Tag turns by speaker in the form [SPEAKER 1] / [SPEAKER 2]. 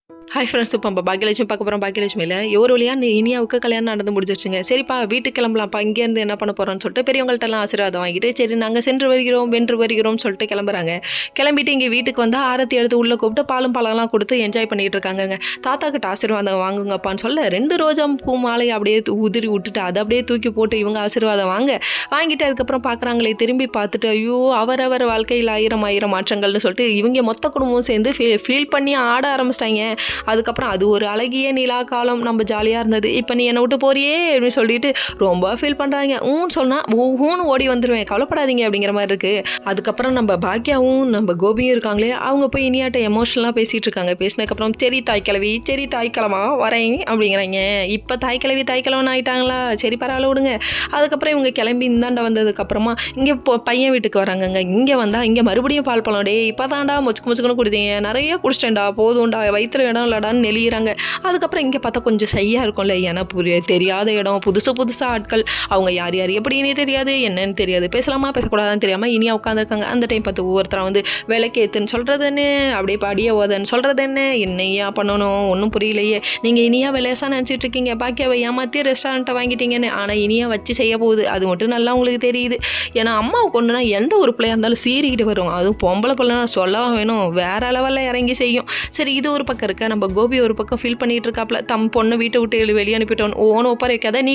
[SPEAKER 1] Hi friends, இப்போ நம்ம பாக்கியலட்சுமி பார்க்க போகிறோம். பாக்கியலட்சுமியில் ஒரு வழியாக இனியாவுக்கு கல்யாணம் நடந்து முடிஞ்சிருச்சுங்க. சரிப்பா வீட்டுக்கு கிளம்பலாம்ப்பா, இங்கேருந்து என்ன பண்ண போகிறோன்னு சொல்லிட்டு பெரியவங்கள்ட்டெல்லாம் ஆசீர்வாதம் வாங்கிட்டு, சரி நாங்கள் சென்று வருகிறோம் வென்று வருகிறோம்னு சொல்லிட்டு கிளம்புறாங்க. கிளம்பிட்டு இங்கே வீட்டுக்கு வந்து ஆரத்தி எடுத்து உள்ளே கூப்பிட்டு பாலும் பழம்லாம் கொடுத்து என்ஜாய் பண்ணிகிட்டு இருக்காங்கங்க. தாத்தா கிட்ட ஆசீர்வாதம் வாங்குங்கப்பான்னு சொல்ல 2 ரோஜா பூ மாலையை அப்படியே உதிரி விட்டுட்டு அதை அப்படியே தூக்கி போட்டு இவங்க ஆசீர்வாதம் வாங்கிட்டு அதுக்கப்புறம் பார்க்குறாங்களே, திரும்பி பார்த்துட்டு ஐயோ அவரவர் வாழ்க்கையில் ஆயிரம் மாற்றங்கள்னு சொல்லிட்டு இவங்க மொத்த குடும்பமும் சேர்ந்து ஃபீல் பண்ணி ஆட ஆரம்பிச்சிட்டாங்க. அதுக்கப்புறம் அது ஒரு அழகிய நிலா காலம், நம்ம ஜாலியாக இருந்தது, இப்போ நீ என்னை விட்டு போறியே அப்படின்னு சொல்லிட்டு ரொம்ப ஃபீல் பண்ணுறாங்க. சொன்னால் ஊன்னு ஓடி வந்துடுவேன், கவலைப்படாதீங்க அப்படிங்கிற மாதிரி இருக்குது. அதுக்கப்புறம் நம்ம பாக்கியாவும் நம்ம கோபியும் இருக்காங்களே, அவங்க போய் இனியாட்ட எமோஷனலாக பேசிகிட்டு இருக்காங்க. பேசினதுக்கப்புறம் சரி தாய்க்கிழமா வரேன் அப்படிங்கிறாங்க. இப்போ தாய்க்கிழவன் ஆகிட்டாங்களா, சரி பரவாயில்ல விடுங்க. அதுக்கப்புறம் இவங்க கிளம்பி இந்தாண்ட வந்ததுக்கப்புறமா இங்கே பையன் வீட்டுக்கு வராங்கங்க. இங்கே வந்தால் இங்கே மறுபடியும் பால் பழம், டே இப்போ தாண்டா முச்சுக்குன்னு கொடுத்தீங்க, நிறைய குடிச்சிட்டேன்டா, போதும்டா, வயிற்றுல இடம் இல்லடான்னு நெளிகிறாங்க. அதுக்கப்புறம் இங்கே பார்த்தா கொஞ்சம் சையாக இருக்கும்ல, ஏன்னா தெரியாத இடம், புதுசாக ஆட்கள், அவங்க யார் எப்படின்னே தெரியாது, என்னன்னு தெரியாது, பேசலாமா பேசக்கூடாதான்னு தெரியாமல் இனியா உட்காந்துருக்காங்க. அந்த டைம் பார்த்து ஒவ்வொருத்தரை வந்து விளக்கேத்துன்னு சொல்கிறது என்ன, அப்படியே படிய ஓதன்னு சொல்கிறது என்னையா பண்ணணும் ஒன்றும் புரியலையே, நீங்கள் இனியா விளையாசா நினச்சிட்டு இருக்கீங்க, பாக்கியாவை ஏமாற்றி ரெஸ்டாரண்ட்டை வாங்கிட்டீங்கன்னு. ஆனால் இனியா வச்சு செய்ய போகுது, அது மட்டும் நல்லா உங்களுக்கு தெரியுது. ஏன்னா அம்மாவை கொண்டுனா எந்த ஒரு பிள்ளையாக இருந்தாலும் சீறிக்கிட்டு வரும், அதுவும் பொம்பளை பிள்ளைனா சொல்லவும் வேணும், வேற லெவலில் இறங்கி செய்யும். சரி, இது ஒரு பக்கம் இருக்க, நம்ம கோபி ஒரு பக்கம் ஃபீல் பண்ணிட்டு இருக்காப்ல, தம் பொண்ணு வீட்டை விட்டு வெளியே அனுப்பிட்டோன்னு ஒப்பார வைக்காத, நீ